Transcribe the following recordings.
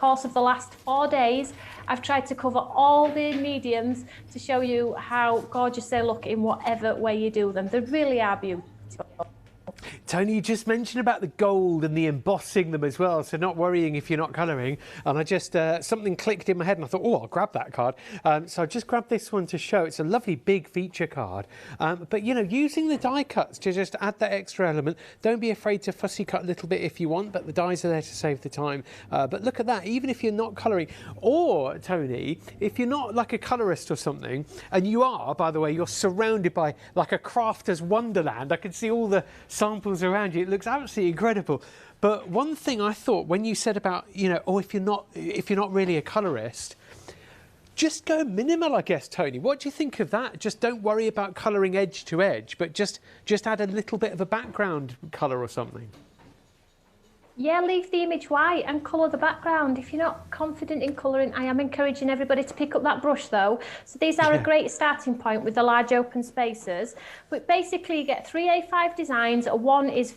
course of the last 4 days, I've tried to cover all the mediums to show you how gorgeous they look in whatever way you do them. They really are beautiful. Tony, you just mentioned about the gold and the embossing them as well, so not worrying if you're not colouring. And I just, something clicked in my head and I thought, oh, I'll grab that card. So I just grabbed this one to show. It's a lovely big feature card. But, you know, using the die cuts to just add that extra element. Don't be afraid to fussy cut a little bit if you want, but the dies are there to save the time. But look at that, even if you're not colouring. Or, Tony, if you're not like a colourist or something, and you are, by the way, you're surrounded by like a crafter's wonderland. I can see all the samples around you. It looks absolutely incredible. But one thing I thought when you said about, you know, oh, if you're not really a colourist, just go minimal, I guess, Tony. What do you think of that? Just don't worry about colouring edge to edge, but just add a little bit of a background colour or something. Yeah, leave the image white and colour the background. If you're not confident in colouring, I am encouraging everybody to pick up that brush though. So these are a great starting point with the large open spaces. But basically you get 3 A5 designs. One is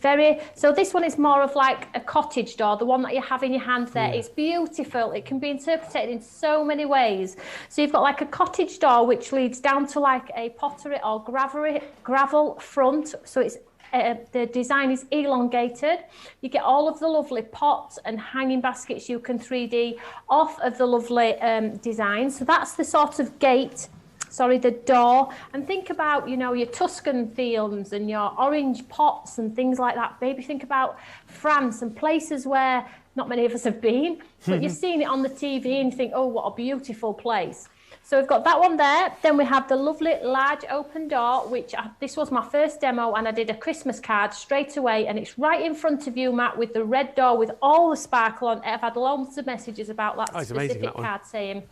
so this one is more of like a cottage door, the one that you have in your hand there. It's beautiful. It can be interpreted in so many ways. So you've got like a cottage door which leads down to like a pottery or gravel front. So it's the design is elongated. You get all of the lovely pots and hanging baskets you can 3D off of the lovely design. So that's the sort of the door. And think about, you know, your Tuscan themes and your orange pots and things like that. Maybe think about France and places where not many of us have been, but you've seen it on the TV and you think, oh, what a beautiful place. So we've got that one there. Then we have the lovely large open door, which this was my first demo and I did a Christmas card straight away. And it's right in front of you, Matt, with the red door with all the sparkle on. I've had loads of messages about that specific card saying,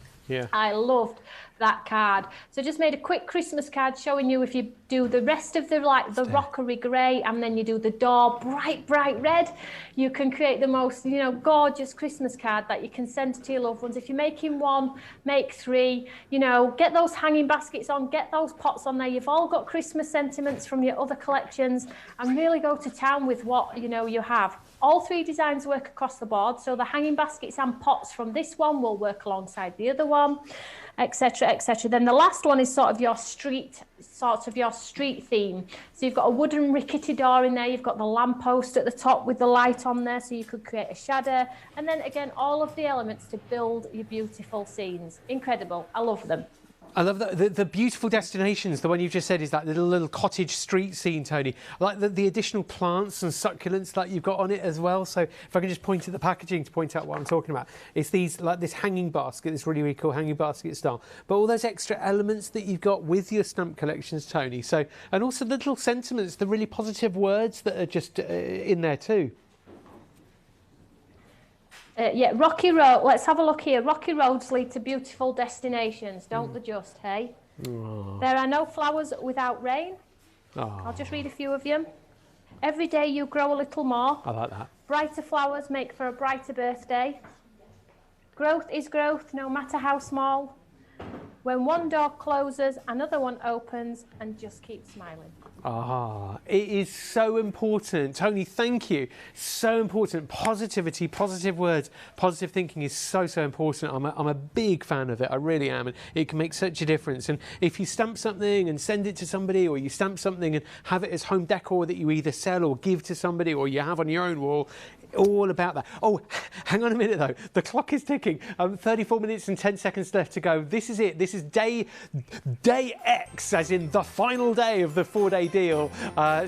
I loved that card. So just made a quick Christmas card showing you if you do the rest of the rockery grey and then you do the door bright red, you can create the most, you know, gorgeous Christmas card that you can send to your loved ones. If you're making one, make 3, you know, get those hanging baskets on, get those pots on there. You've all got Christmas sentiments from your other collections and really go to town with what, you know, you have. All 3 designs work across the board. So the hanging baskets and pots from this one will work alongside the other one, etc, etc. Then the last one is sort of your street theme. So you've got a wooden rickety door in there. You've got the lamppost at the top with the light on there, so you could create a shadow. And then again, all of the elements to build your beautiful scenes. Incredible. I love them. I love that. The beautiful destinations, the one you've just said, is that little cottage street scene, Tony. I like the additional plants and succulents that you've got on it as well. So if I can just point at the packaging to point out what I'm talking about. It's these, like this hanging basket, this really, really cool hanging basket style. But all those extra elements that you've got with your stamp collections, Tony. So, and also the little sentiments, the really positive words that are just in there too. Yeah, rocky road. Let's have a look here. Rocky roads lead to beautiful destinations, don't they just, hey? Aww. There are no flowers without rain. Aww. I'll just read a few of them. Every day you grow a little more. I like that. Brighter flowers make for a brighter birthday. Growth is growth, no matter how small. When one door closes, another one opens, and just keep smiling. Ah, it is so important. Tony, thank you. So important. Positivity, positive words, positive thinking is so, so important. I'm a big fan of it. I really am. And it can make such a difference. And if you stamp something and send it to somebody, or you stamp something and have it as home decor that you either sell or give to somebody, or you have on your own wall, all about that. Oh, hang on a minute though. The clock is ticking. 34 minutes and 10 seconds left to go. This is it. This is day X, as in the final day of the 4-day deal.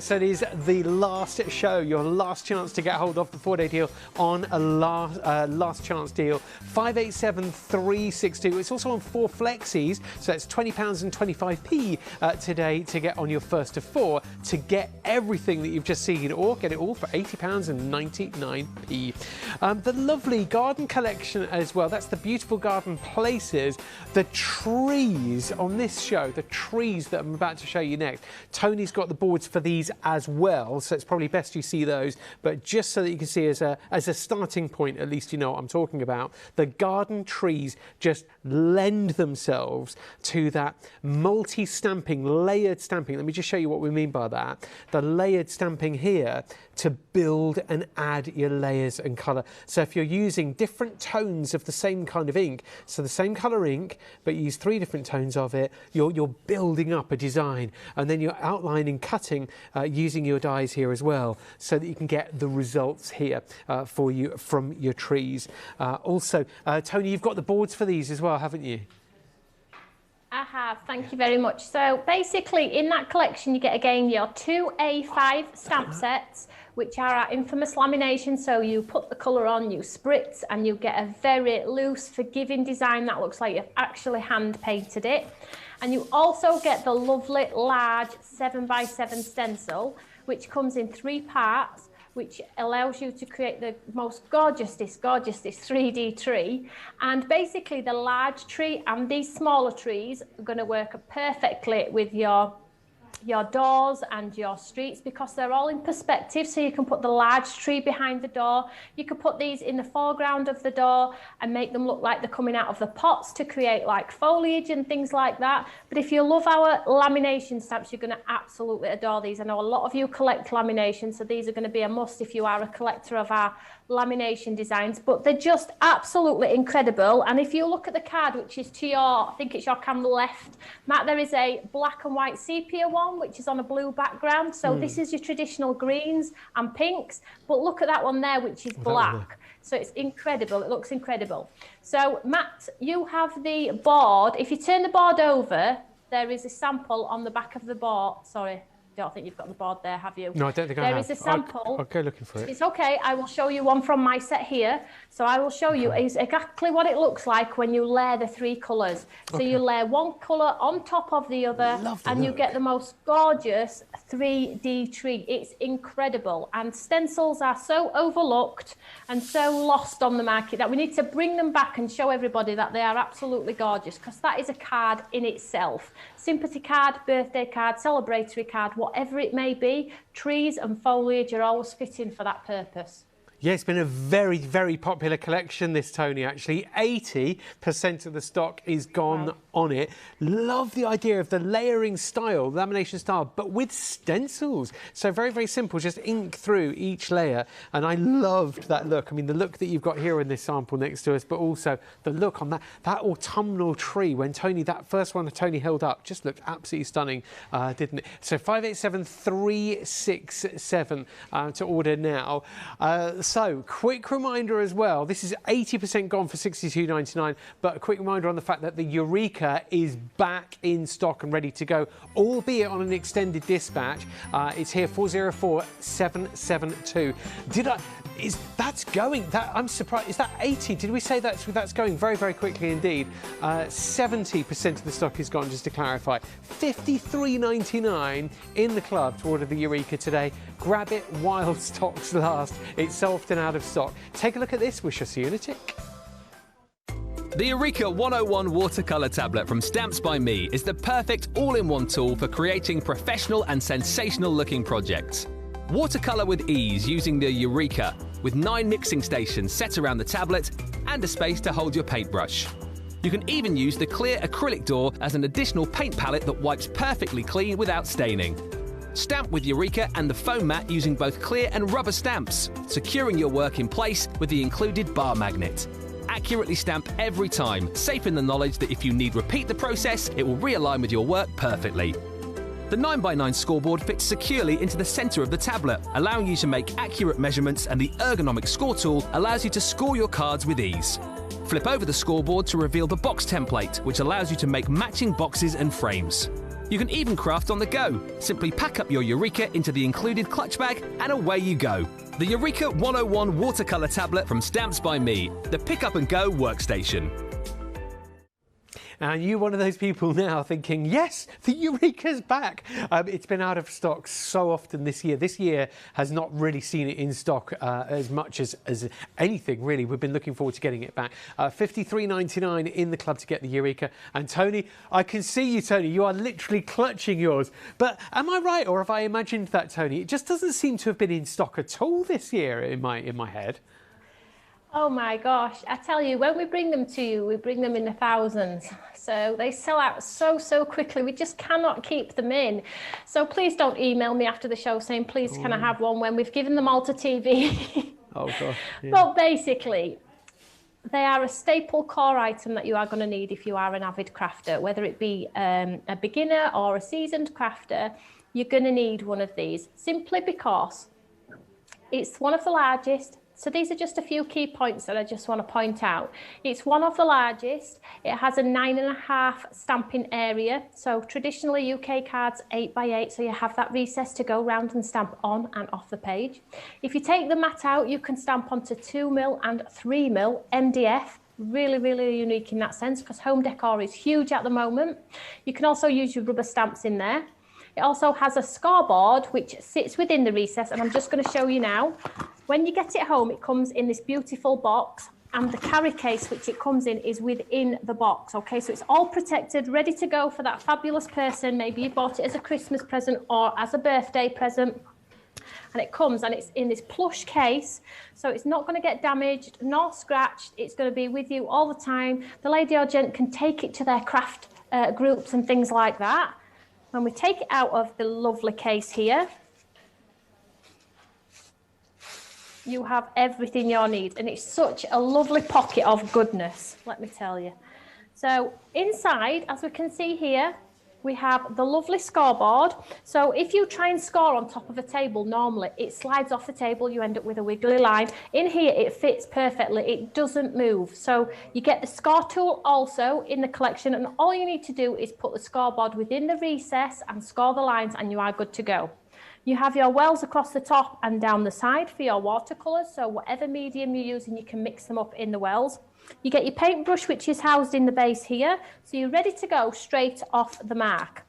So it is the last show, your last chance to get hold of the 4-day deal on a last chance deal. 587362. It's also on 4 flexis, so it's £20 and 25p today to get on your first of 4 to get everything that you've just seen, or get it all for £80 and 99p. The lovely garden collection as well. That's the beautiful garden places. The trees on this show, the trees that I'm about to show you next. Tony's got the boards for these as well, so it's probably best you see those. But just so that you can see as a starting point, at least you know what I'm talking about. The garden trees just lend themselves to that multi-stamping, layered stamping. Let me just show you what we mean by that. The layered stamping here to build and add your your layers and colour. So if you're using different tones of the same kind of ink, so the same colour ink, but you use 3 different tones of it, you're building up a design, and then you're outlining, cutting using your dies here as well, so that you can get the results here for you from your trees. Also, Tony, you've got the boards for these as well, haven't you? I have, thank you very much. So basically in that collection you get again your 2 A5 stamp sets, which are our infamous lamination. So you put the colour on, you spritz, and you get a very loose, forgiving design that looks like you've actually hand painted it. And you also get the lovely large 7x7 stencil, which comes in 3 parts, which allows you to create the most gorgeous 3D tree. And basically the large tree and these smaller trees are going to work perfectly with your doors and your streets, because they're all in perspective. So you can put the large tree behind the door, you could put these in the foreground of the door and make them look like they're coming out of the pots to create like foliage and things like that. But if you love our lamination stamps, you're going to absolutely adore these. I know a lot of you collect lamination, so these are going to be a must if you are a collector of our lamination designs, but they're just absolutely incredible. And if you look at the card, which is to your, I think it's your camera left, Matt, there is a black and white sepia one, which is on a blue background. So this is your traditional greens and pinks, but look at that one there, which is black. So it's incredible. It looks incredible. So Matt, you have the board. If you turn the board over, there is a sample on the back of the board. Sorry, I don't think you've got the board there, have you? No, I don't think I have. There is a sample. I'll go looking for it. It's okay. I will show you one from my set here. So I will show you exactly what it looks like when you layer the 3 colours. So you layer one colour on top of the other, and you get the most gorgeous 3D tree. It's incredible. And stencils are so overlooked and so lost on the market that we need to bring them back and show everybody that they are absolutely gorgeous, because that is a card in itself. Sympathy card, birthday card, celebratory card, whatever it may be, trees and foliage are always fitting for that purpose. Yeah, it's been a very, very popular collection, this, Tony, actually. 80% of the stock is gone on it. Love the idea of the layering style, lamination style, but with stencils. So very, very simple, just ink through each layer. And I loved that look. I mean, the look that you've got here in this sample next to us, but also the look on that autumnal tree when that first one that Tony held up just looked absolutely stunning, didn't it? So 587367 to order now. So, quick reminder as well, this is 80% gone for £62.99, but a quick reminder on the fact that the Eureka is back in stock and ready to go, albeit on an extended dispatch. It's here, 404772. I'm surprised, is that 80? Did we say that's going very, very quickly indeed? 70% of the stock is gone, just to clarify. £53.99 in the club to order the Eureka today. Grab it while stocks last. It's so often out of stock. Take a look at this. We shall see you in a tick. The Eureka 101 watercolour tablet from Stamps by Me is the perfect all-in-one tool for creating professional and sensational-looking projects. Watercolour with ease using the Eureka, with 9 mixing stations set around the tablet and a space to hold your paintbrush. You can even use the clear acrylic door as an additional paint palette that wipes perfectly clean without staining. Stamp with Eureka and the foam mat using both clear and rubber stamps, securing your work in place with the included bar magnet. Accurately stamp every time, safe in the knowledge that if you need repeat the process, it will realign with your work perfectly. The 9x9 scoreboard fits securely into the centre of the tablet, allowing you to make accurate measurements, and the ergonomic score tool allows you to score your cards with ease. Flip over the scoreboard to reveal the box template, which allows you to make matching boxes and frames. You can even craft on the go. Simply pack up your Eureka into the included clutch bag and away you go. The Eureka 101 watercolour tablet from Stamps by Me, the pick up and go workstation. And you one of those people now thinking, yes, the Eureka's back. It's been out of stock so often this year. This year has not really seen it in stock as much as anything, really. We've been looking forward to getting it back. £53.99 in the club to get the Eureka. And Tony, I can see you, Tony. You are literally clutching yours. But am I right, or have I imagined that, Tony? It just doesn't seem to have been in stock at all this year in my head. Oh my gosh, I tell you, when we bring them to you, we bring them in the thousands. So they sell out so quickly. We just cannot keep them in. So please don't email me after the show saying, please, can I have one, when we've given them all to TV. Oh, gosh. Yeah. But basically, they are a staple core item that you are going to need if you are an avid crafter, whether it be a beginner or a seasoned crafter. You're going to need one of these simply because it's one of the largest. So these are just a few key points that I just want to point out. It's one of the largest. It has a 9.5 stamping area. So traditionally UK cards 8x8, so you have that recess to go round and stamp on and off the page. If you take the mat out, you can stamp onto 2mm and 3mm MDF. Really, really unique in that sense because home decor is huge at the moment. You can also use your rubber stamps in there. It also has a scoreboard which sits within the recess, and I'm just going to show you now. When you get it home, it comes in this beautiful box, and the carry case which it comes in is within the box. Okay, so it's all protected, ready to go for that fabulous person. Maybe you bought it as a Christmas present or as a birthday present. And it comes and it's in this plush case, so it's not going to get damaged nor scratched. It's going to be with you all the time. The lady or gent can take it to their craft groups and things like that. When we take it out of the lovely case here, you have everything you need, and it's such a lovely pocket of goodness, let me tell you. So inside, as we can see here, we have the lovely scoreboard. So if you try and score on top of a table, normally it slides off the table, you end up with a wiggly line. In here, it fits perfectly, it doesn't move. So you get the score tool also in the collection, and all you need to do is put the scoreboard within the recess and score the lines, and you are good to go. You have your wells across the top and down the side for your watercolours, so whatever medium you're using, you can mix them up in the wells. You get your paintbrush, which is housed in the base here, so you're ready to go straight off the mark.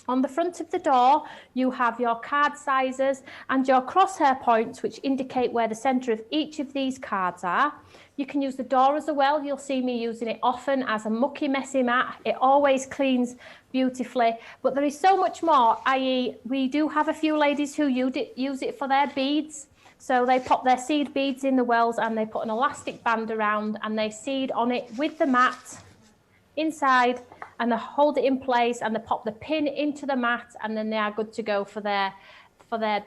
On the front of the door, you have your card sizes and your crosshair points, which indicate where the centre of each of these cards are. You can use the door as well. You'll see me using it often as a mucky, messy mat. It always cleans beautifully, but there is so much more, i.e. we do have a few ladies who use it for their beads. So they pop their seed beads in the wells and they put an elastic band around and they seed on it with the mat inside, and they hold it in place and they pop the pin into the mat, and then they are good to go for their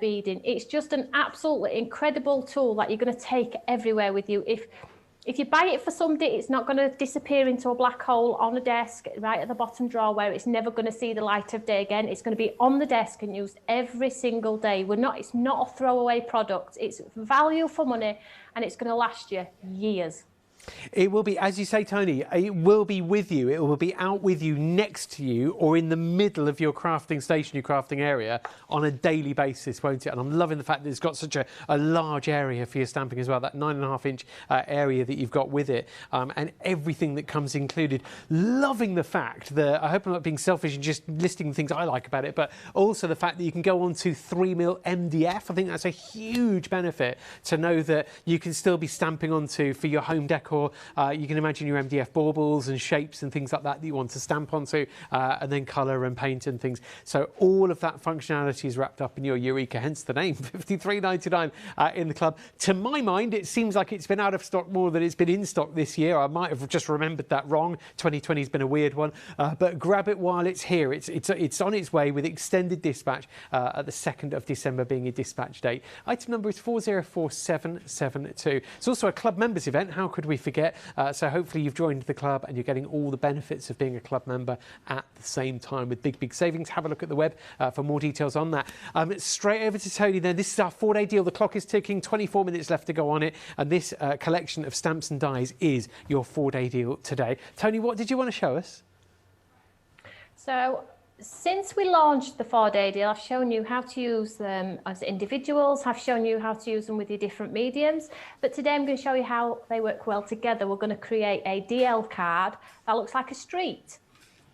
beading. It's just an absolutely incredible tool that you're going to take everywhere with you. If you buy it for somebody, it's not going to disappear into a black hole on a desk right at the bottom drawer where it's never going to see the light of day again. It's going to be on the desk and used every single day. It's not a throwaway product. It's value for money, and it's going to last you years. It will be, as you say, Tony, it will be with you. It will be out with you, next to you, or in the middle of your crafting station, your crafting area, on a daily basis, won't it? And I'm loving the fact that it's got such a large area for your stamping as well, that 9.5-inch area that you've got with it, and everything that comes included. Loving the fact that, I hope I'm not being selfish and just listing the things I like about it, but also the fact that you can go on to 3mm MDF. I think that's a huge benefit to know that you can still be stamping onto for your home decor. You can imagine your MDF baubles and shapes and things like that you want to stamp onto, and then colour and paint and things. So all of that functionality is wrapped up in your Eureka, hence the name, $53.99 in the club. To my mind, it seems like it's been out of stock more than it's been in stock this year. I might have just remembered that wrong. 2020 has been a weird one, but grab it while it's here. It's on its way with extended dispatch at the 2nd of December being your dispatch date. Item number is 404772. It's also a club members event. How could we forget? So hopefully you've joined the club and you're getting all the benefits of being a club member at the same time with big savings. Have a look at the web for more details on that. Straight over to Tony then. This is our 4-day deal. The clock is ticking, 24 minutes left to go on it, and this collection of stamps and dies is your 4-day deal today. Tony, what did you want to show us? So since we launched the 4-day deal, I've shown you how to use them as individuals, I've shown you how to use them with your different mediums, but today I'm going to show you how they work well together. We're going to create a DL card that looks like a street.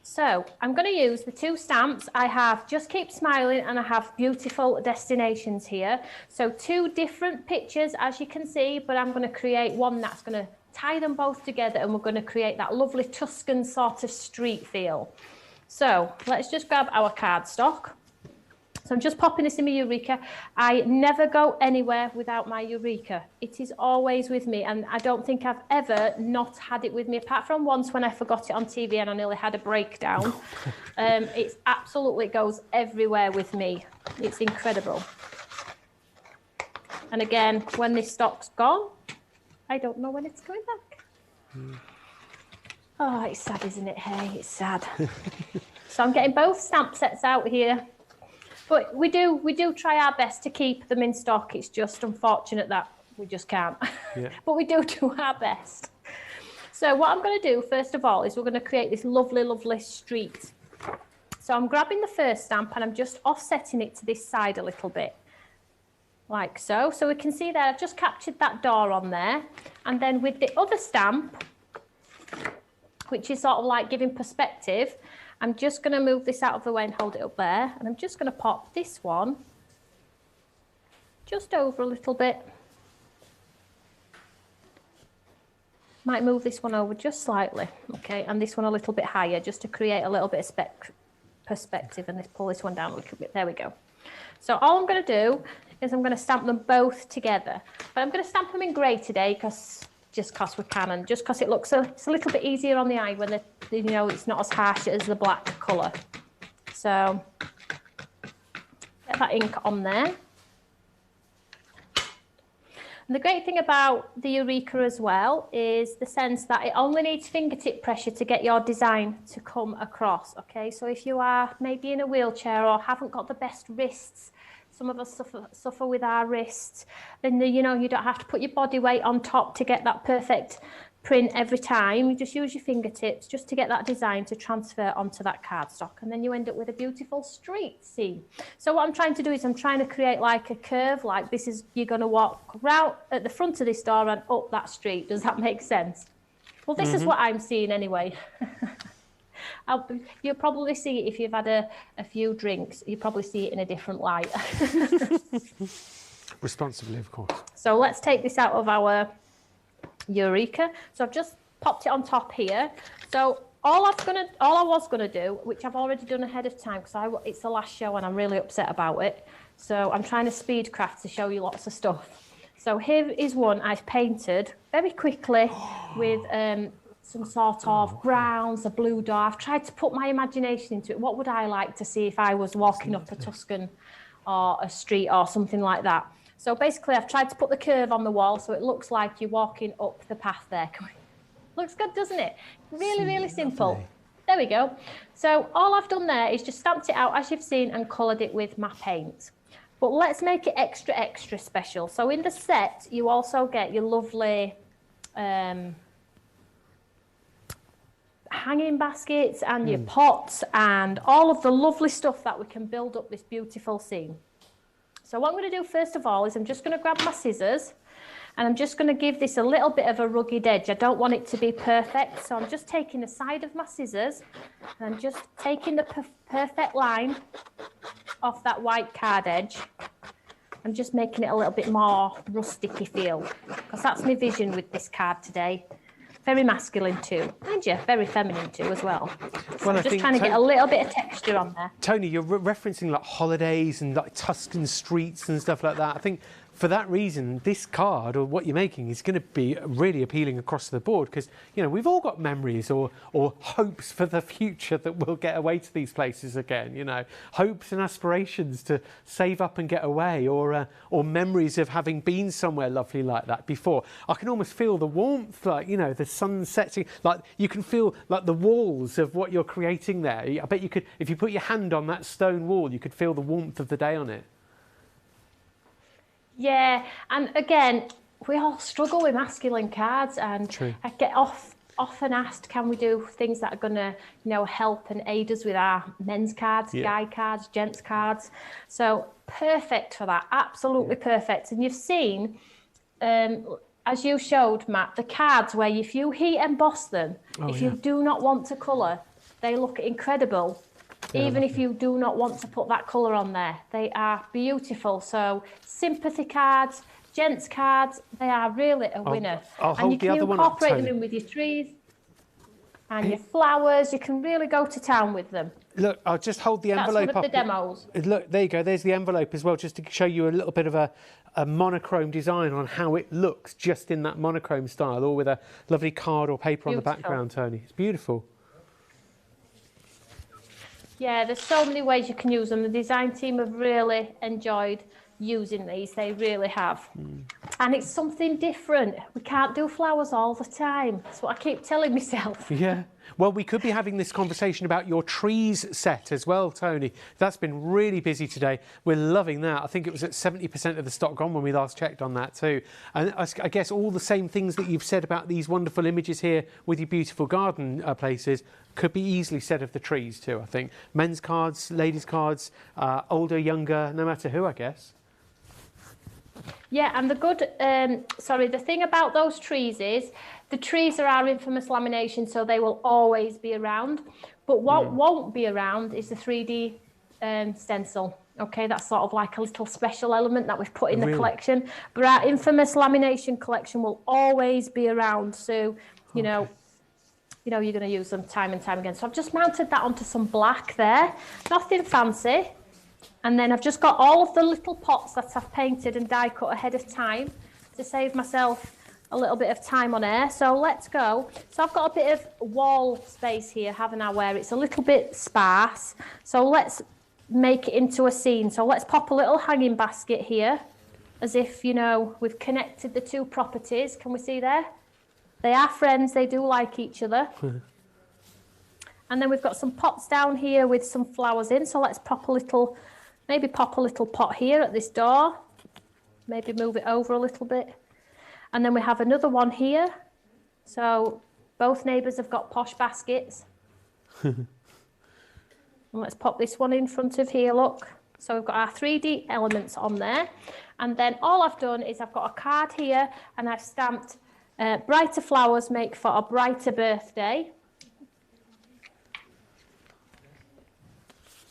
So I'm going to use the 2 stamps. I have Just Keep Smiling and I have Beautiful Destinations here. So 2 different pictures, as you can see, but I'm going to create one that's going to tie them both together, and we're going to create that lovely Tuscan sort of street feel. So let's just grab our cardstock. So I'm just popping this in my Eureka. I never go anywhere without my Eureka. It is always with me, and I don't think I've ever not had it with me, apart from once when I forgot it on TV and I nearly had a breakdown. It absolutely goes everywhere with me. It's incredible. And again, when this stock's gone, I don't know when it's coming back. Oh, it's sad, isn't it? Hey, it's sad. So I'm getting both stamp sets out here. But we do try our best to keep them in stock. It's just unfortunate that we just can't. Yeah. But we do our best. So what I'm going to do, first of all, is we're going to create this lovely, lovely street. So I'm grabbing the first stamp and I'm just offsetting it to this side a little bit. Like so. So we can see there, I've just captured that door on there. And then with the other stamp, which is sort of like giving perspective, I'm just going to move this out of the way and hold it up there. And I'm just going to pop this one just over a little bit. Might move this one over just slightly, okay, and this one a little bit higher just to create a little bit of perspective, and let's pull this one down a little bit. There we go. So all I'm going to do is I'm going to stamp them both together, but I'm going to stamp them in grey today because we can, and just because it's a little bit easier on the eye when it's not as harsh as the black colour. So get that ink on there. And the great thing about the Eureka as well is the sense that it only needs fingertip pressure to get your design to come across, okay? So if you are maybe in a wheelchair or haven't got the best wrists, some of us suffer with our wrists, then you don't have to put your body weight on top to get that perfect print every time. You just use your fingertips just to get that design to transfer onto that cardstock, and then you end up with a beautiful street scene. So what I'm trying to do is I'm trying to create like a curve, like this is, you're going to walk round at the front of this door and up that street. Does that make sense? Well, this is what I'm seeing anyway. You'll probably see it if you've had a few drinks. You probably see it in a different light. Responsibly, of course. So let's take this out of our Eureka. So I've just popped it on top here. So all I was gonna do, which I've already done ahead of time because it's the last show and I'm really upset about it. So I'm trying to speed craft to show you lots of stuff. So here is one I've painted very quickly with some sort of browns, a blue door. I've tried to put my imagination into it. What would I like to see if I was walking up a Tuscan or a street or something like that? So basically, I've tried to put the curve on the wall so it looks like you're walking up the path there. Looks good, doesn't it? Really, really simple. There we go. So all I've done there is just stamped it out, as you've seen, and coloured it with my paint. But let's make it extra, extra special. So in the set, you also get your lovely hanging baskets and your pots and all of the lovely stuff that we can build up this beautiful scene. So what I'm going to do first of all is I'm just going to grab my scissors and I'm just going to give this a little bit of a rugged edge. I don't want it to be perfect, so I'm just taking the side of my scissors and I'm just taking the perfect line off that white card edge. I'm just making it a little bit more rusticy feel because that's my vision with this card today. Very masculine too, and yeah, very feminine too as well. So I'm just trying to get a little bit of texture on there. Tony, you're referencing like holidays and like Tuscan streets and stuff like that. I think for that reason, this card or what you're making is going to be really appealing across the board because, we've all got memories or hopes for the future that we'll get away to these places again, hopes and aspirations to save up and get away or memories of having been somewhere lovely like that before. I can almost feel the warmth, like, the sun setting, like you can feel like the walls of what you're creating there. I bet you could, if you put your hand on that stone wall, you could feel the warmth of the day on it. Yeah, and again, we all struggle with masculine cards, and True. I get often asked, can we do things that are going to, help and aid us with our men's cards, guy cards, gents cards? So perfect for that, absolutely perfect. And you've seen, as you showed, Matt, the cards where if you heat emboss them, if you do not want to colour, they look incredible. Even if you do not want to put that colour on there, they are beautiful. So sympathy cards, gents cards, they are really a winner. And you can incorporate them in with your trees and your flowers. You can really go to town with them. Look, I'll just hold the envelope up. That's one of the demos. Look, there you go. There's the envelope as well, just to show you a little bit of a monochrome design on how it looks just in that monochrome style, or with a lovely card or paper on the background, Tony. It's beautiful. Yeah, there's so many ways you can use them. The design team have really enjoyed using these, they really have. And it's something different. We can't do flowers all the time. That's what I keep telling myself. Yeah. Well, we could be having this conversation about your trees set as well, Tony. That's been really busy today. We're loving that. I think it was at 70% of the stock gone when we last checked on that too. And I guess all the same things that you've said about these wonderful images here with your beautiful garden places could be easily said of the trees too, I think. Men's cards, ladies' cards, older, younger, no matter who, I guess. Yeah, and the thing about those trees is the trees are our infamous lamination, so they will always be around. But what won't be around is the 3D stencil. Okay, that's sort of like a little special element that we've put in the collection. But our infamous lamination collection will always be around. So, you know, you're going to use them time and time again. So I've just mounted that onto some black there. Nothing fancy. And then I've just got all of the little pots that I've painted and die cut ahead of time to save myself a little bit of time on air. So let's go. So I've got a bit of wall space here, haven't I, where it's a little bit sparse. So let's make it into a scene. So let's pop a little hanging basket here, as if, you know, we've connected the two properties. Can we see there? They are friends. They do like each other. And then we've got some pots down here with some flowers in. So let's maybe pop a little pot here at this door. Maybe move it over a little bit. And then we have another one here. So both neighbours have got posh baskets. And let's pop this one in front of here, look. So we've got our 3D elements on there. And then all I've done is I've got a card here and I've stamped brighter flowers make for a brighter birthday.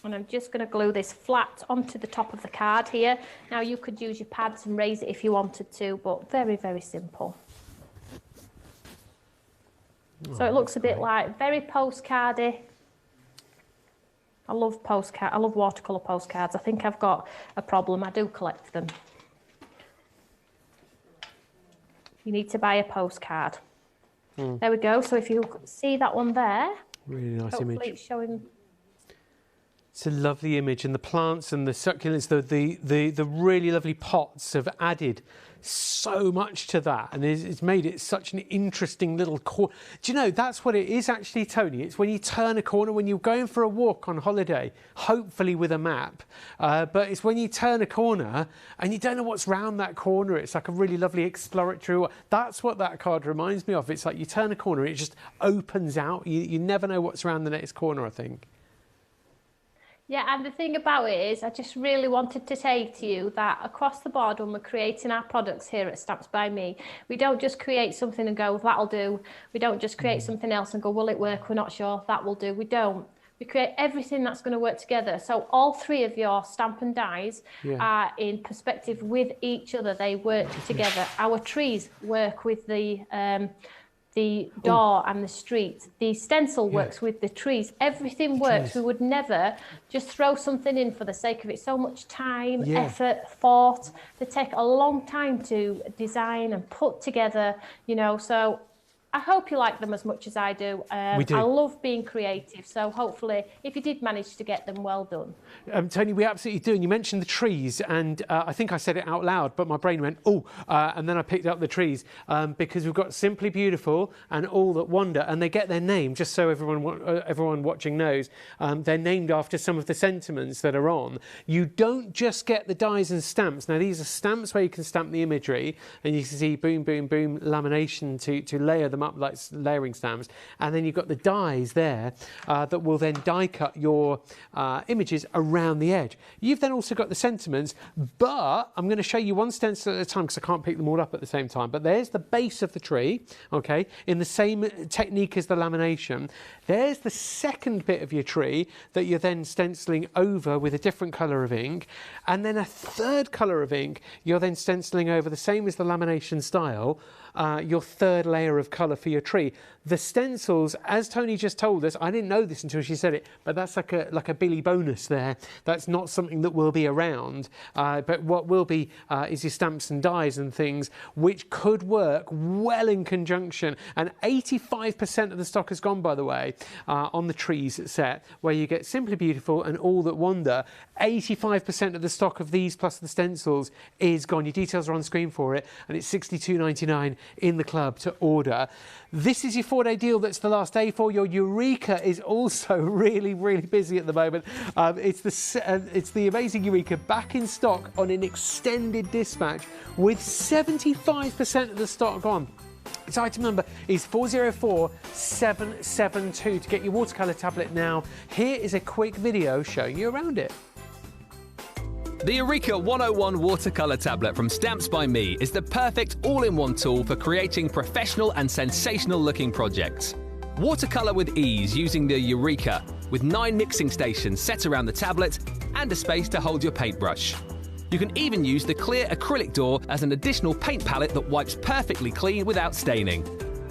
And I'm just going to glue this flat onto the top of the card here. Now you could use your pads and raise it if you wanted to, but very, very simple. So it looks a bit like very postcardy. I love watercolour postcards. I think I've got a problem. I do collect them. You need to buy a postcard. There we go. So if you see that one there, really nice image. It's showing. It's a lovely image, and the plants and the succulents, the really lovely pots have added so much to that, and it's made it such an interesting little corner. Do you know, that's what it is actually, Tony? It's when you turn a corner, when you're going for a walk on holiday, hopefully with a map, but it's when you turn a corner and you don't know what's round that corner. It's like a really lovely exploratory. That's what that card reminds me of. It's like you turn a corner, it just opens out. You never know what's around the next corner, I think. Yeah, and the thing about it is, I just really wanted to say to you that across the board, when we're creating our products here at Stamps by Me, we don't just create something and go, that'll do. We don't just create something else and go, will it work? We're not sure. That will do. We don't. We create everything that's going to work together. So all three of your stamp and dies are in perspective with each other. They work together. Our trees work with the door and the street. The stencil works with the trees. Everything works. We would never just throw something in for the sake of it. So much time, effort, thought. They take a long time to design and put together, you know. So I hope you like them as much as I do. We do. I love being creative. So hopefully, if you did manage to get them, well done. Tony, we absolutely do. And you mentioned the trees, and I think I said it out loud, but my brain went, oh, and then I picked up the trees because we've got Simply Beautiful and All That Wonder, and they get their name, just so everyone watching knows, they're named after some of the sentiments that are on. You don't just get the dies and stamps. Now, these are stamps where you can stamp the imagery, and you can see boom, boom, boom, lamination to layer them up like layering stamps, and then you've got the dies there that will then die cut your images around the edge. You've then also got the sentiments, but I'm going to show you one stencil at a time because I can't pick them all up at the same time. But there's the base of the tree, okay, in the same technique as the lamination. There's the second bit of your tree that you're then stenciling over with a different colour of ink, and then a third colour of ink you're then stenciling over, the same as the lamination style, your third layer of colour for your tree. The stencils, as Tony just told us, I didn't know this until she said it, but that's like a Billy bonus there. That's not something that will be around, but what will be is your stamps and dies and things, which could work well in conjunction. And 85% of the stock has gone, by the way, on the trees set, where you get Simply Beautiful and All That Wonder. 85% of the stock of these plus the stencils is gone. Your details are on screen for it, and it's £62.99 in the club to order. This is your 4-day deal that's the last day for. Your Eureka is also really, really busy at the moment. It's the amazing Eureka back in stock on an extended dispatch with 75% of the stock gone. Its item number is 404772. To get your watercolour tablet now, here is a quick video showing you around it. The Eureka 101 watercolour tablet from Stamps by Me is the perfect all-in-one tool for creating professional and sensational-looking projects. Watercolour with ease using the Eureka, with 9 mixing stations set around the tablet and a space to hold your paintbrush. You can even use the clear acrylic door as an additional paint palette that wipes perfectly clean without staining.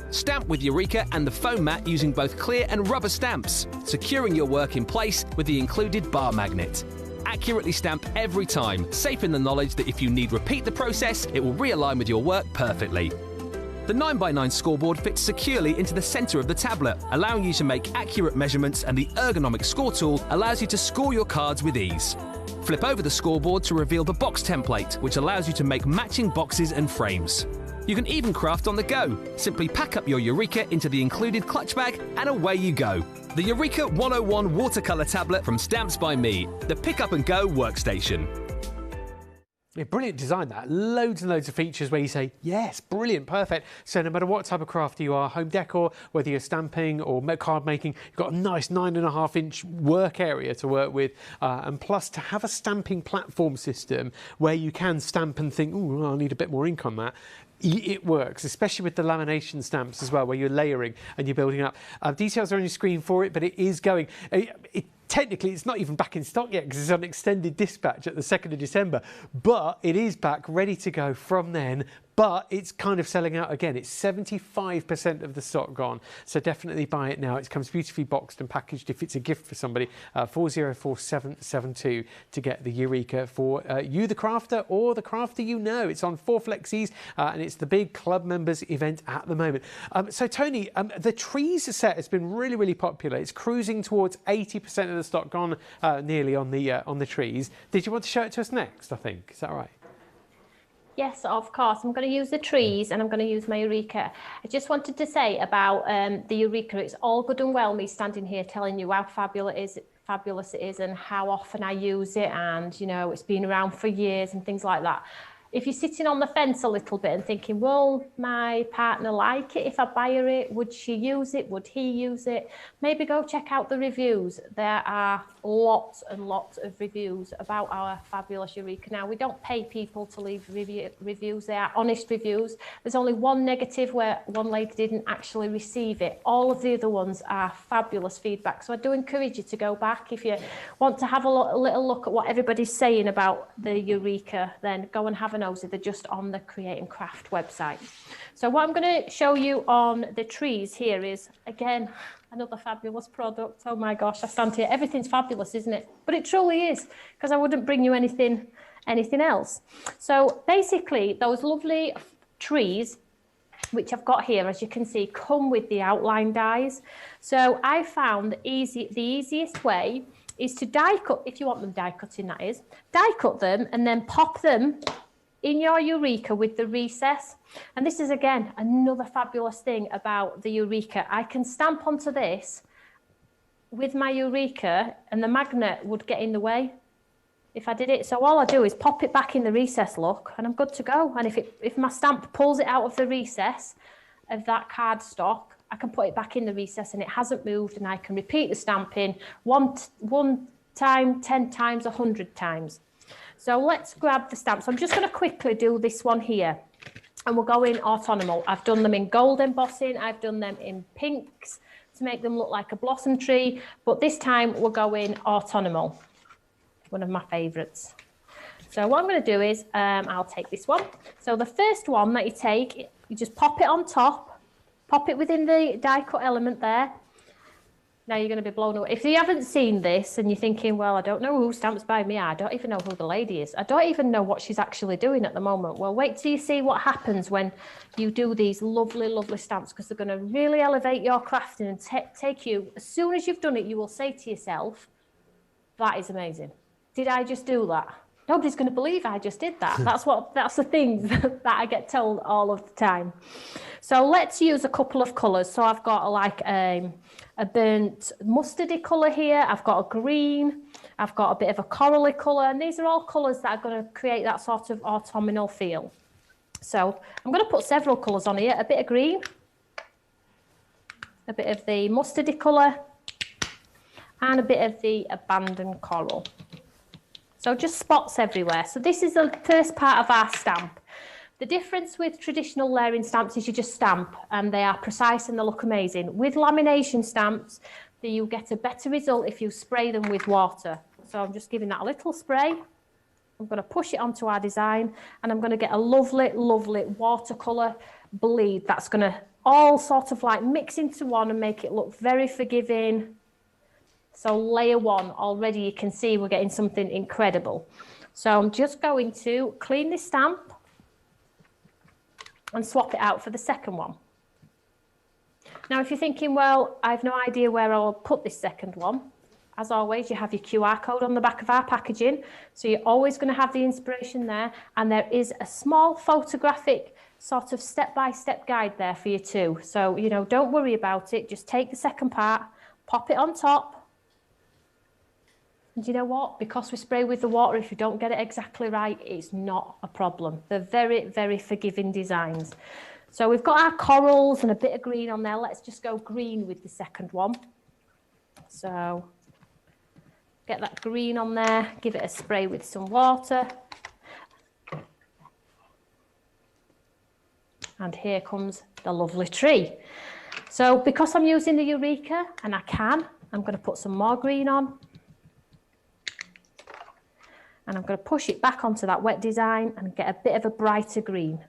Stamp with Eureka and the foam mat using both clear and rubber stamps, securing your work in place with the included bar magnet. Accurately stamp every time, safe in the knowledge that if you need repeat the process, it will realign with your work perfectly. The 9x9 scoreboard fits securely into the centre of the tablet, allowing you to make accurate measurements, and the ergonomic score tool allows you to score your cards with ease. Flip over the scoreboard to reveal the box template, which allows you to make matching boxes and frames. You can even craft on the go. Simply pack up your Eureka into the included clutch bag and away you go. The Eureka 101 watercolour tablet from Stamps by Me, the pick up and go workstation. Yeah, brilliant design that. Loads and loads of features where you say, yes, brilliant, perfect. So no matter what type of crafter you are, home decor, whether you're stamping or card making, you've got a nice 9.5-inch work area to work with. And plus to have a stamping platform system where you can stamp and think, oh, I need a bit more ink on that. It works, especially with the lamination stamps as well, where you're layering and you're building up. Details are on your screen for it, but it is going. Technically, it's not even back in stock yet because it's on extended dispatch at the 2nd of December, but it is back ready to go from then. But it's kind of selling out again. It's 75% of the stock gone. So definitely buy it now. It comes beautifully boxed and packaged if it's a gift for somebody. 404772 to get the Eureka for you, the crafter, or the crafter you know. It's on 4 Flexies and it's the big club members event at the moment. So Tony, the trees set has been really, really popular. It's cruising towards 80% of the stock gone nearly on the trees. Did you want to show it to us next, I think? Is that right? Yes, of course. I'm going to use the trees and I'm going to use my Eureka. I just wanted to say about the Eureka. It's all good and well me standing here telling you how fabulous it is and how often I use it, and you know it's been around for years and things like that. If you're sitting on the fence a little bit and thinking, will my partner like it if I buy her it? Would she use it? Would he use it? Maybe go check out the reviews. There are lots and lots of reviews about our fabulous Eureka. Now, we don't pay people to leave reviews. They are honest reviews. There's only one negative where one lady didn't actually receive it. All of the other ones are fabulous feedback. So I do encourage you to go back. If you want to have a little look at what everybody's saying about the Eureka, then go and have a nosy. They're just on the Create and Craft website. So what I'm going to show you on the trees here is, again, another fabulous product. Oh my gosh, I stand here. Everything's fabulous, isn't it? But it truly is, because I wouldn't bring you anything else. So basically, those lovely trees, which I've got here, as you can see, come with the outline dies. So I found the easiest way is to die cut, if you want them die cutting, that is, die cut them and then pop them in your Eureka with the recess. And this is, again, another fabulous thing about the Eureka. I can stamp onto this with my Eureka and the magnet would get in the way if I did it. So all I do is pop it back in the recess, look, and I'm good to go. And if my stamp pulls it out of the recess of that cardstock, I can put it back in the recess and it hasn't moved, and I can repeat the stamping one time, 10 times, 100 times. So let's grab the stamps. I'm just going to quickly do this one here, and we'll go in autumnal. I've done them in gold embossing. I've done them in pinks to make them look like a blossom tree. But this time we're going autumnal, one of my favourites. So what I'm going to do is I'll take this one. So the first one that you take, you just pop it on top, Pop it within the die cut element there. Now you're going to be blown away. If you haven't seen this and you're thinking, well, I don't know who Stamps by Me, I don't even know who the lady is. I don't even know what she's actually doing at the moment. Well, wait till you see what happens when you do these lovely, lovely stamps, because they're going to really elevate your crafting and take you, as soon as you've done it, you will say to yourself, that is amazing. Did I just do that? Nobody's going to believe I just did that. That's the thing that I get told all of the time. So let's use a couple of colours. So I've got a burnt mustardy colour here. I've got a green. I've got a bit of a corally colour. And these are all colours that are going to create that sort of autumnal feel. So I'm going to put several colours on here. A bit of green, a bit of the mustardy colour, and a bit of the abandoned coral. So just spots everywhere. So this is the first part of our stamp. The difference with traditional layering stamps is you just stamp and they are precise and they look amazing. With lamination stamps, you get a better result if you spray them with water. So I'm just giving that a little spray. I'm going to push it onto our design and I'm going to get a lovely, lovely watercolour bleed that's going to all sort of like mix into one and make it look very forgiving. So layer one, already you can see we're getting something incredible. So I'm just going to clean this stamp and swap it out for the second one. Now, if you're thinking, well, I have no idea where I'll put this second one, as always, you have your QR code on the back of our packaging. So you're always going to have the inspiration there. And there is a small photographic sort of step-by-step guide there for you too. So, you know, don't worry about it. Just take the second part, pop it on top. And you know what? Because we spray with the water, if you don't get it exactly right, it's not a problem. They're very, very forgiving designs. So we've got our corals and a bit of green on there. Let's just go green with the second one. So get that green on there, give it a spray with some water. And here comes the lovely tree. So because I'm using the Eureka, and I'm going to put some more green on. And I'm going to push it back onto that wet design and get a bit of a brighter green.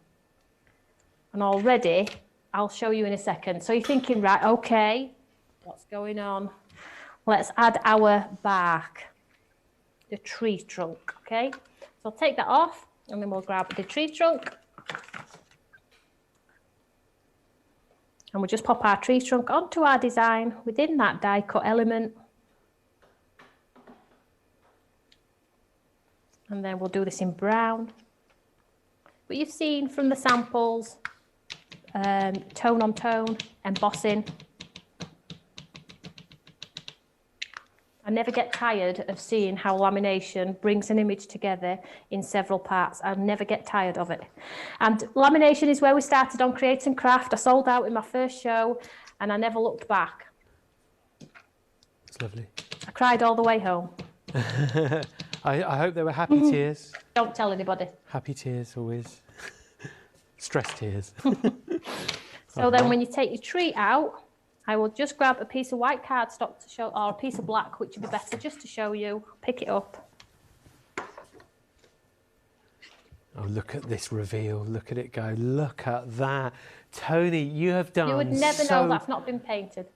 And already, I'll show you in a second. So you're thinking, right, okay, what's going on? Let's add our bark, the tree trunk, okay? So I'll take that off and then we'll grab the tree trunk. And we'll just pop our tree trunk onto our design within that die cut element. And then we'll do this in brown. But you've seen from the samples, tone on tone, embossing. I never get tired of seeing how lamination brings an image together in several parts. I never get tired of it. And lamination is where we started on Create and Craft. I sold out in my first show and I never looked back. It's lovely. I cried all the way home. I hope they were happy tears. Don't tell anybody. Happy tears, always. Stress tears. So then when you take your tree out, I will just grab a piece of white cardstock to show, or a piece of black, which would be better, just to show you. Pick it up. Oh, look at this reveal. Look at it go. Look at that. Tony, you have done You would never know that's not been painted.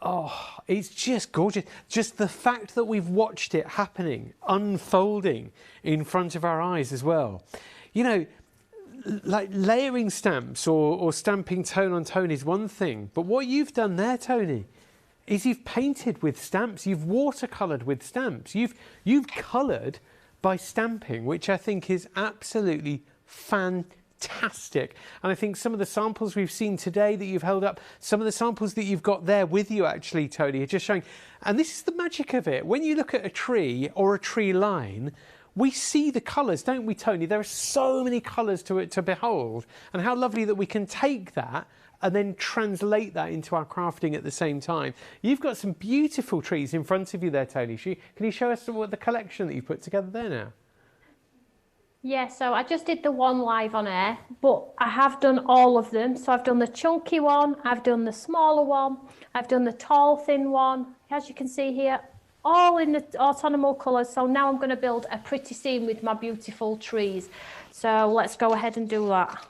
Oh, it's just gorgeous. Just the fact that we've watched it happening, unfolding in front of our eyes as well. You know, like layering stamps or stamping tone on tone is one thing, but what you've done there, Tony, is you've painted with stamps, you've watercoloured with stamps, you've coloured by stamping, which I think is absolutely fantastic. And I think some of the samples we've seen today that you've held up, some of the samples that you've got there with you actually, Tony, are just showing, and this is the magic of it. When you look at a tree or a tree line, we see the colours, don't we, Tony? There are so many colours to it to behold, and how lovely that we can take that and then translate that into our crafting at the same time. You've got some beautiful trees in front of you there, Tony. Can you show us what the collection that you put together there now? Yeah, so I just did the one live on air, but I have done all of them. So I've done the chunky one, I've done the smaller one, I've done the tall, thin one. As you can see here, all in the autumnal colours. So now I'm going to build a pretty scene with my beautiful trees. So let's go ahead and do that.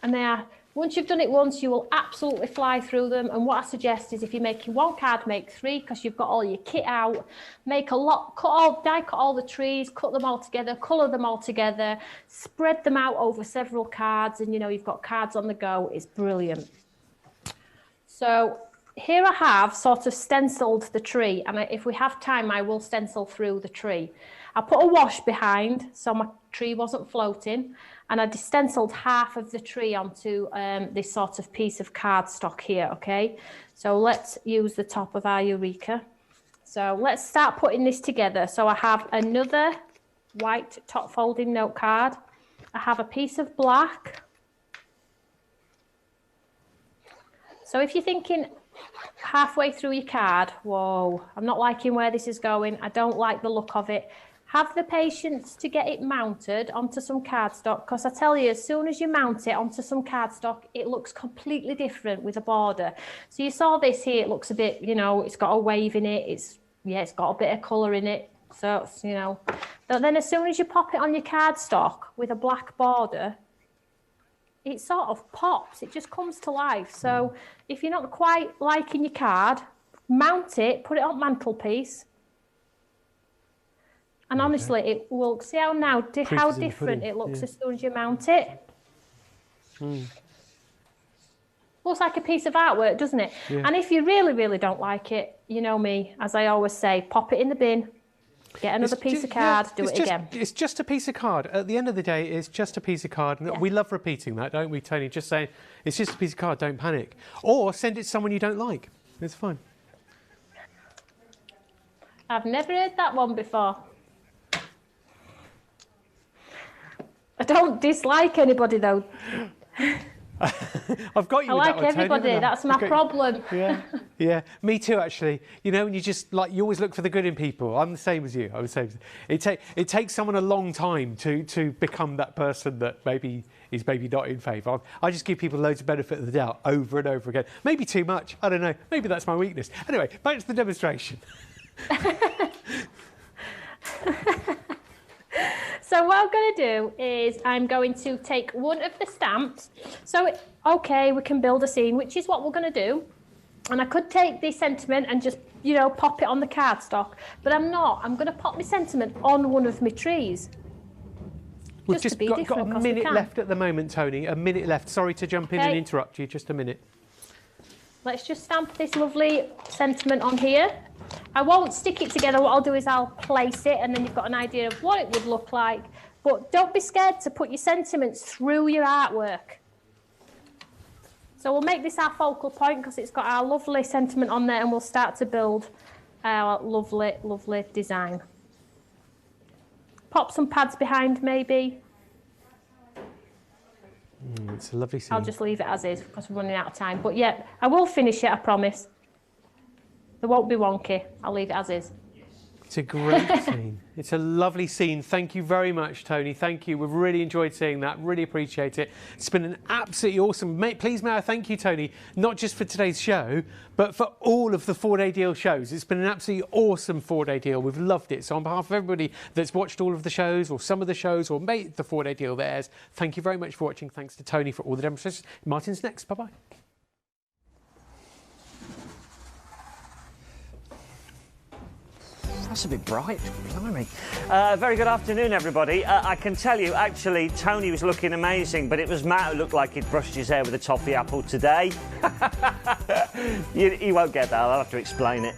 And they are Once you've done it once, you will absolutely fly through them. And what I suggest is if you're making one card, make 3, because you've got all your kit out. Make a lot, die cut all the trees, cut them all together, colour them all together, spread them out over several cards, and you know, you've got cards on the go. It's brilliant. So here I have sort of stenciled the tree, and if we have time, I will stencil through the tree. I put a wash behind so my tree wasn't floating, and I stenciled half of the tree onto this sort of piece of cardstock here, okay? So let's use the top of our Eureka. So let's start putting this together. So I have another white top folding note card. I have a piece of black. So if you're thinking halfway through your card, whoa, I'm not liking where this is going, I don't like the look of it, have the patience to get it mounted onto some cardstock, because I tell you, as soon as you mount it onto some cardstock, it looks completely different with a border. So you saw this here, it looks a bit, you know, it's got a wave in it, it's got a bit of colour in it, so it's, you know. But then as soon as you pop it on your cardstock with a black border, it sort of pops, it just comes to life. So if you're not quite liking your card, mount it, put it on mantelpiece, and honestly, it will, see how now, how different it looks as soon as you mount it. Looks like a piece of artwork, doesn't it? Yeah. And if you really, really don't like it, you know me, as I always say, pop it in the bin, get another piece of card, do it again. It's just a piece of card. At the end of the day, it's just a piece of card. And we love repeating that, don't we, Tony? Just saying, it's just a piece of card, don't panic. Or send it to someone you don't like. It's fine. I've never heard that one before. I don't dislike anybody, though. I've got you. I like everybody. That's my problem. Yeah, yeah. Me too, actually. You know, when you just like, you always look for the good in people. I'm the same as you. I'm the same. It takes someone a long time to become that person that maybe is maybe not in favour. I just give people loads of benefit of the doubt over and over again. Maybe too much. I don't know. Maybe that's my weakness. Anyway, back to the demonstration. So what I'm going to do is I'm going to take one of the stamps. So, okay, we can build a scene, which is what we're going to do. And I could take the sentiment and just, you know, pop it on the cardstock. But I'm not. I'm going to pop my sentiment on one of my trees. We've just got a minute left at the moment, Tony. A minute left. Sorry to jump in and interrupt you. Just a minute. Let's just stamp this lovely sentiment on here. I won't stick it together. What I'll do is I'll place it, and then you've got an idea of what it would look like. But don't be scared to put your sentiments through your artwork. So we'll make this our focal point because it's got our lovely sentiment on there, and we'll start to build our lovely, lovely design. Pop some pads behind, maybe. It's a lovely scene. I'll just leave it as is because we're running out of time. But yeah, I will finish it, I promise. There won't be wonky. I'll leave it as is. It's a great scene. It's a lovely scene. Thank you very much, Tony. Thank you. We've really enjoyed seeing that. Really appreciate it. It's been an absolutely awesome... Please, may I thank you, Tony, not just for today's show, but for all of the 4-day deal shows. It's been an absolutely awesome 4-day deal. We've loved it. So on behalf of everybody that's watched all of the shows or some of the shows or made the 4-day deal theirs, thank you very much for watching. Thanks to Tony for all the demonstrations. Martin's next. Bye-bye. That's a bit bright, blimey. Very good afternoon, everybody. I can tell you, actually, Tony was looking amazing, but it was Matt who looked like he'd brushed his hair with a toffee apple today. He won't get that, I'll have to explain it.